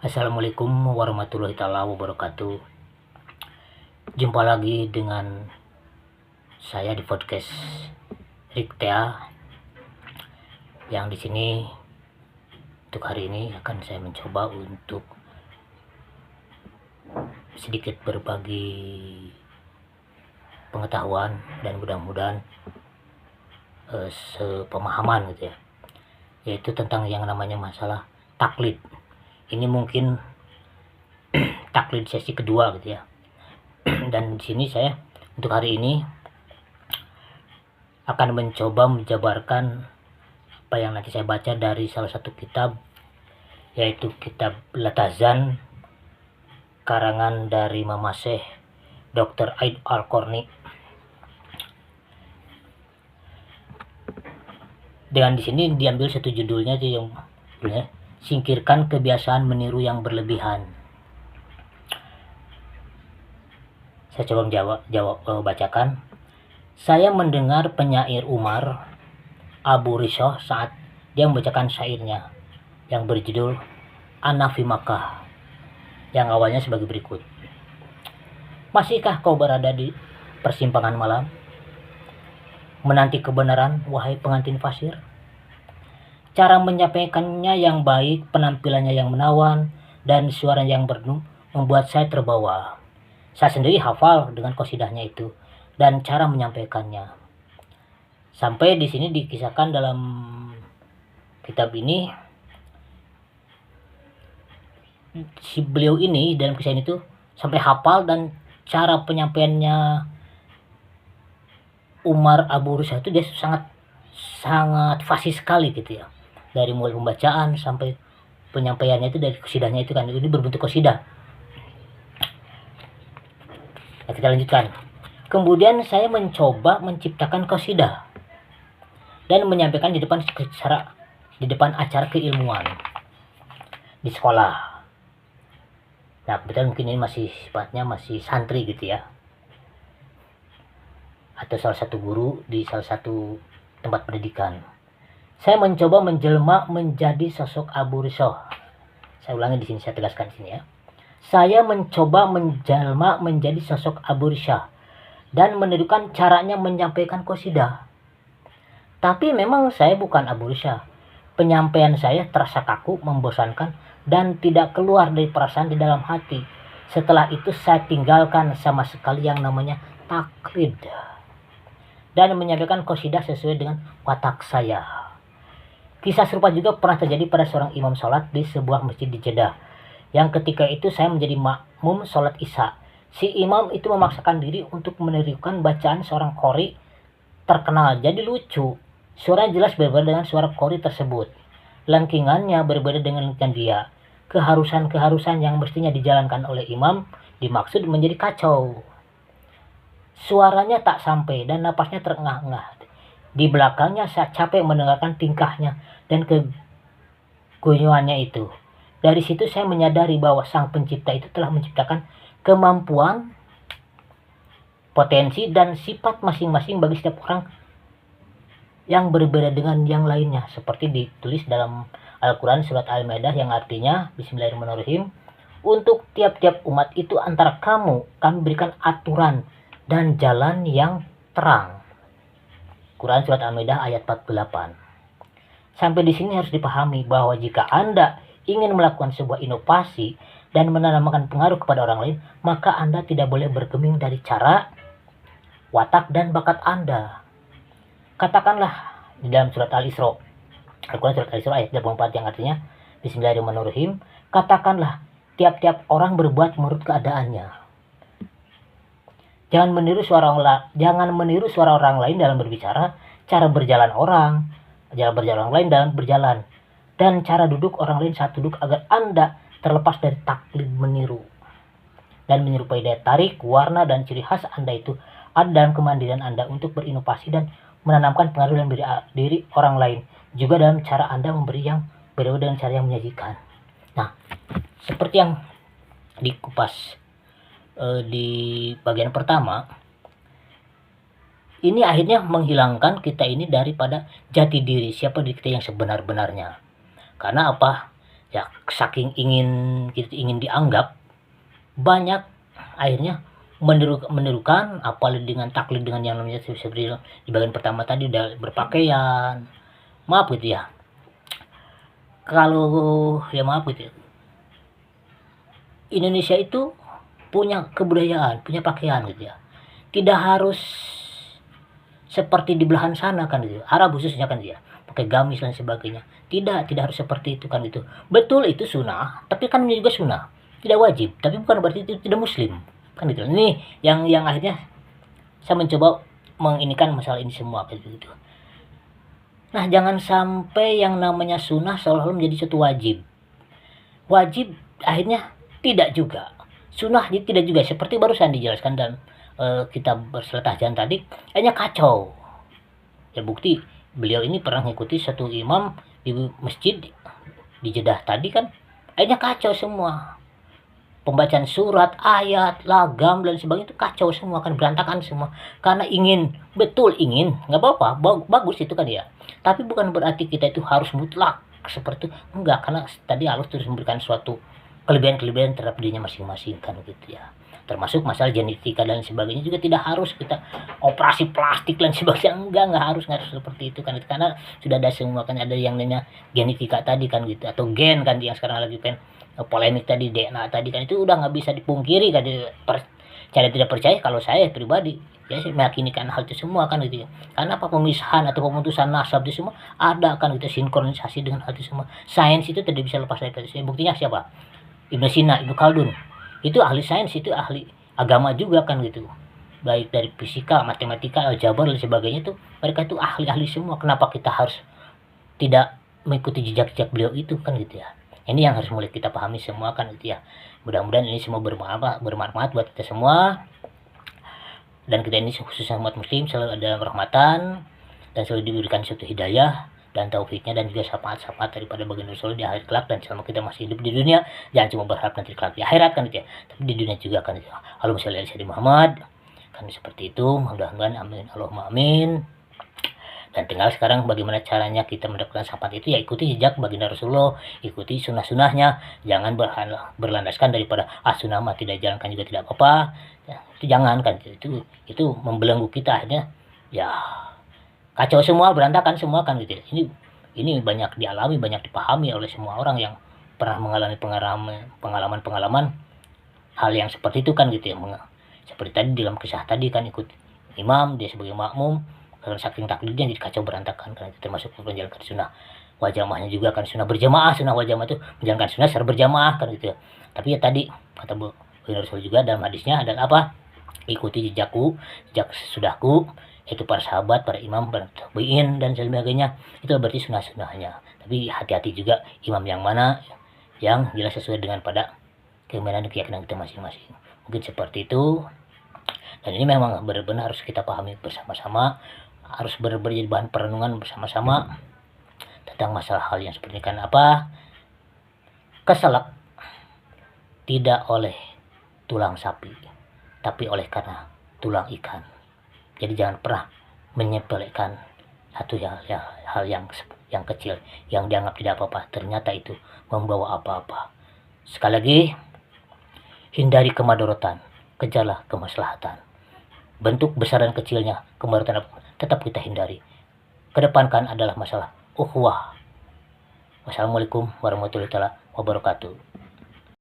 Assalamualaikum warahmatullahi taala wabarakatuh. Jumpa lagi dengan saya di podcast Riktea, yang di sini untuk hari ini akan saya mencoba untuk sedikit berbagi pengetahuan dan mudah-mudahan sepemahaman gitu ya, yaitu tentang yang namanya masalah taklid. Ini mungkin taklid sesi kedua gitu ya. Dan di sini saya untuk hari ini akan mencoba menjabarkan apa yang nanti saya baca dari salah satu kitab, yaitu kitab Latazan karangan dari Mamaseh Dr. Aid Al-Qarni. Dengan di sini diambil satu judulnya itu yang singkirkan kebiasaan meniru yang berlebihan. Saya coba bacakan. Saya mendengar penyair Umar Abu Rishoh saat dia membacakan syairnya yang berjudul Ana fi Makkah, yang awalnya sebagai berikut. Masihkah kau berada di persimpangan malam, menanti kebenaran, wahai pengantin fasir? Cara menyampaikannya yang baik, penampilannya yang menawan, dan suara yang merdu membuat saya terbawa. Saya sendiri hafal dengan qasidahnya itu dan cara menyampaikannya. Sampai di sini dikisahkan dalam kitab ini, si beliau ini dalam kisah itu sampai hafal, dan cara penyampaiannya Umar Abu Rishoh itu dia sangat fasih sekali gitu ya. Dari mulai pembacaan sampai penyampaiannya itu dari qasidahnya itu kan, ini berbentuk qasidah. Nah, kita lanjutkan. Kemudian saya mencoba menciptakan qasidah dan menyampaikan di depan acara keilmuan di sekolah. Nah, kebetulan mungkin ini masih sifatnya masih santri gitu ya, atau salah satu guru di salah satu tempat pendidikan. Saya mencoba menjelma menjadi sosok Abu Rishoh. Saya ulangi di sini, saya tegaskan di sini ya. Saya mencoba menjelma menjadi sosok Abu Rishoh dan menirukan caranya menyampaikan qasidah. Tapi memang saya bukan Abu Rishoh. Penyampaian saya terasa kaku, membosankan, dan tidak keluar dari perasaan di dalam hati. Setelah itu saya tinggalkan sama sekali yang namanya taklid dan menyampaikan qasidah sesuai dengan watak saya. Kisah serupa juga pernah terjadi pada seorang imam sholat di sebuah masjid di Jeddah, yang ketika itu saya menjadi makmum sholat isya. Si imam itu memaksakan diri untuk menirukan bacaan seorang qori terkenal. Jadi lucu, suaranya jelas berbeda dengan suara qori tersebut. Lengkingannya berbeda dengan lengkingan dia. Keharusan-keharusan yang mestinya dijalankan oleh imam dimaksud menjadi kacau. Suaranya tak sampai dan napasnya terengah-engah. Di belakangnya saya capek mendengarkan tingkahnya dan kegunyoannya itu. Dari situ saya menyadari bahwa sang pencipta itu telah menciptakan kemampuan, potensi, dan sifat masing-masing bagi setiap orang yang berbeda dengan yang lainnya. Seperti ditulis dalam Al-Quran surat Al-Maidah yang artinya, Bismillahirrahmanirrahim, untuk tiap-tiap umat itu antara kami berikan aturan dan jalan yang terang. Quran surat Al-Maidah ayat 48. Sampai di sini harus dipahami bahwa jika Anda ingin melakukan sebuah inovasi dan menanamkan pengaruh kepada orang lain, maka Anda tidak boleh bergeming dari cara, watak, dan bakat Anda. Katakanlah di dalam surat Al-Isra, Al-Quran surat Al-Isra ayat 24 yang artinya, Bismillahirrahmanirrahim, katakanlah tiap-tiap orang berbuat menurut keadaannya. Jangan meniru suara orang lain dalam berbicara, cara berjalan orang lain dalam berjalan, dan cara duduk orang lain saat duduk, agar Anda terlepas dari taklid meniru dan menyerupai daya tarik, warna, dan ciri khas Anda itu ada dalam kemandirian Anda untuk berinovasi dan menanamkan pengaruh dalam diri orang lain, juga dalam cara Anda memberi yang berbeda dengan cara yang menyajikan. Nah, seperti yang dikupas di bagian pertama, ini akhirnya menghilangkan kita ini daripada jati diri, siapa diri kita yang sebenar-benarnya. Karena apa? Ya saking ingin dianggap, banyak akhirnya menirukan, apalagi dengan taklid dengan yang namanya seperti di bagian pertama tadi udah berpakaian, maaf gitu ya, kalau ya maaf gitu ya, Indonesia itu punya kebudayaan, punya pakaian gitu ya, tidak harus seperti di belahan sana kan gitu, Arab khususnya kan dia pakai gamis dan sebagainya, tidak harus seperti itu kan, itu betul, itu sunnah, tapi kan ini juga sunnah, tidak wajib, tapi bukan berarti itu tidak muslim kan gitu. Ini yang akhirnya saya mencoba menginikan masalah ini semua kayak gitu. Nah, jangan sampai yang namanya sunnah seolah-olah menjadi suatu wajib akhirnya tidak juga, sunnah tidak juga, seperti barusan dijelaskan dalam kitab Bersalat Tahjan tadi, hanya kacau ya, bukti beliau ini pernah mengikuti satu imam di masjid di Jeddah tadi kan, akhirnya kacau semua, pembacaan surat, ayat, lagam dan sebagainya itu kacau semua kan, berantakan semua, karena ingin nggak apa-apa, bagus itu kan ya, tapi bukan berarti kita itu harus mutlak seperti itu, enggak, karena tadi Allah terus memberikan suatu kelebihan terhadap dirinya masing-masing kan gitu ya, termasuk masalah genetika dan sebagainya juga tidak harus kita operasi plastik dan sebagainya, enggak harus seperti itu kan, karena sudah ada semua kan, ada yang namanya genetika tadi kan gitu, atau gen kan yang sekarang lagi polemik tadi, DNA tadi kan, itu udah nggak bisa dipungkiri kan, cara tidak percaya, kalau saya pribadi ya saya meyakinikan hal itu semua kan gitu ya, karena apa, pemisahan atau pemutusan nasab itu semua ada kan gitu, sinkronisasi dengan hal itu semua, sains itu tidak bisa lepas dari itu. Buktinya siapa? Ibnu Sina, Ibnu Khaldun, itu ahli sains, itu ahli agama juga kan gitu, baik dari fisika, matematika, aljabar dan sebagainya, itu mereka itu ahli semua. Kenapa kita harus tidak mengikuti jejak beliau itu kan gitu ya. Ini yang harus mulai kita pahami semua kan gitu ya. Mudah-mudahan ini semua bermanfaat buat kita semua, dan kita ini khususnya umat muslim selalu ada rahmatan dan selalu diberikan suatu hidayah dan taufiknya, dan juga syafaat daripada baginda Rasul di akhir kelak, dan selama kita masih hidup di dunia jangan cuma berharap nanti kelak di akhirat kan gitu ya, tapi di dunia juga kan gitu. Allahumma sholli ala sayyidina Muhammad kan, seperti itu, mudah-mudahan, amin Allahumma amin. Dan tinggal sekarang bagaimana caranya kita mendapatkan syafaat itu, ya ikuti jejak baginda Rasulullah, ikuti sunnah-sunnahnya, jangan berlandaskan daripada sunnah mah tidak jalankan juga tidak apa-apa ya, itu jangan kan, itu membelenggu kita, akhirnya ya kacau semua, berantakan semua kan gitu. Ini banyak dialami, banyak dipahami oleh semua orang yang pernah mengalami pengalaman hal yang seperti itu kan gitu ya. Seperti tadi dalam kisah tadi kan, ikut imam, dia sebagai makmum, karena saking taklidnya jadi kacau berantakan kan, termasuk menjalankan sunnah wajamahnya juga kan, sunnah berjamaah, sunnah wajamah itu menjalankan sunnah secara berjamaah kan gitu ya. Tapi ya tadi kata Bu Rasul juga dalam hadisnya adalah apa? Ikuti jejak sesudahku, itu para sahabat, para imam, para tabi'in dan sebagainya, itu berarti sunnah-sunnahnya. Tapi hati-hati juga imam yang mana yang jelas sesuai dengan pada keimanan dan keyakinan kita masing-masing. Mungkin seperti itu, dan ini memang benar-benar harus kita pahami bersama-sama, harus benar-benar jadi bahan perenungan bersama-sama tentang masalah hal yang seperti ini. Kan apa? Keselak tidak oleh tulang sapi, tapi oleh karena tulang ikan. Jadi jangan pernah menyepelekan satu hal yang kecil, yang dianggap tidak apa-apa, ternyata itu membawa apa-apa. Sekali lagi, hindari kemadorotan, kejarlah kemaslahatan. Bentuk besar dan kecilnya kemadorotan tetap kita hindari. Kedepankan adalah masalah ukhuwah. Wassalamualaikum warahmatullahi wabarakatuh.